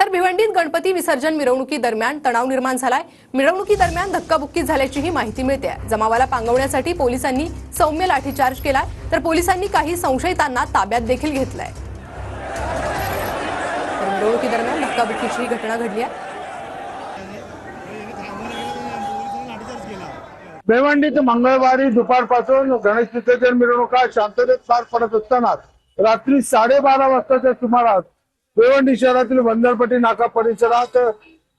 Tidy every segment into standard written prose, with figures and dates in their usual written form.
तर भिवंडीत गणपती विसर्जन मिरवणुकी दरम्यान तणाव निर्माण झालाय। मिरवणुकी दरम्यान धक्काबुक्की झाल्याची ही माहिती मिळते। जमावाला पांगवण्यासाठी पोलिसांनी सौम्य लाठीचार्ज केलाय, तर पोलिसांनी काही संशयितांना ताब्यात देखील घेतलंय। मिरवणुकी दरम्यान धक्काबुक्कीची घटना घडली आहे। भिवंडीत मंगळवारी दुपारपासून गणेश विसर्जन मिरवणुका शांततेत पार पडत असताना रात्री 12:30 वाजताच्या सुमारास भिवंडी शहरातील बंदरपट्टी नाका परिसरात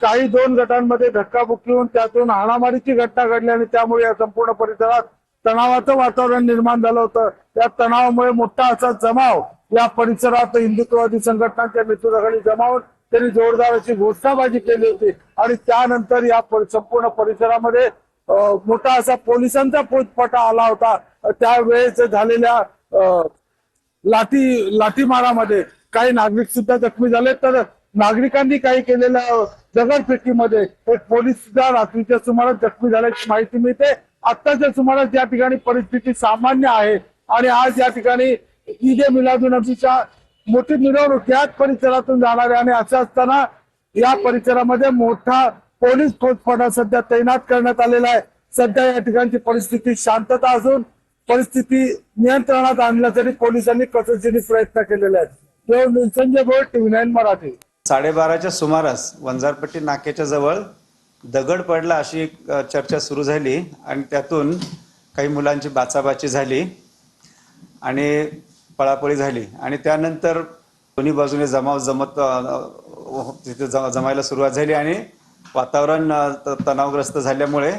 काही दोन गटांमध्ये धक्काबुक्की होऊन त्यातून हाणामारीची घटना घडली आणि त्यामुळे या संपूर्ण परिसरात तणावाचं वातावरण निर्माण झालं होतं। त्या तणावामुळे मोठा असा जमाव या परिसरात हिंदुत्ववादी संघटनांच्या नेतृत्वाखाली जमावून त्यांनी जोरदार अशी घोषणाबाजी केली होती आणि त्यानंतर या संपूर्ण परिसरामध्ये मोठा असा पोलिसांचा पोचपाटा आला होता। त्यावेळेस झालेल्या लाठीमारामध्ये काही नागरिक सुद्धा जखमी झाले, तर नागरिकांनी काही केलेल्या दगडफेकीमध्ये एक पोलीस सुद्धा रात्रीच्या सुमारास जखमी झाल्याची माहिती मिळते। आत्ताच्या सुमारास या ठिकाणी परिस्थिती सामान्य आहे आणि आज या ठिकाणी ईद ए मिलादुन्नबीच्या मोठी मिरवणूक याच परिसरातून जाणार आहे आणि असं असताना या परिसरामध्ये मोठा पोलीस फौजफाटा सध्या तैनात करण्यात आलेला आहे। सध्या या ठिकाणची परिस्थिती शांतता असून परिस्थिती नियंत्रणात आणण्यासाठी पोलिसांनी कसोशीने प्रयत्न केलेले आहेत। संजय भोळ, TV9 मराठी। 12:30च्या सुमारास वंजारपट्टी नाक्याच्या जवळ दगड पडला अशी एक चर्चा सुरू झाली आणि त्यातून काही मुलांची बाचाबाची झाली आणि पळापळी झाली आणि त्यानंतर दोन्ही बाजूने तिथे जमायला सुरुवात झाली आणि वातावरण तणावग्रस्त झाल्यामुळे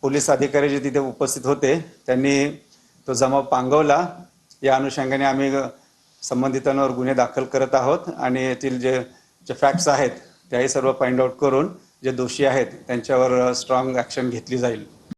पोलीस अधिकारी जे तिथे उपस्थित होते त्यांनी तो जमाव पांगवला। या अनुषंगाने आम्ही संबंधितांवर गुन्हे दाखल करत आहोत आणि येथील जे फॅक्ट्स आहेत त्याही सर्व फाइंड आउट करून जे दोषी आहेत त्यांच्यावर स्ट्रॉंग ॲक्शन घेतली जाईल।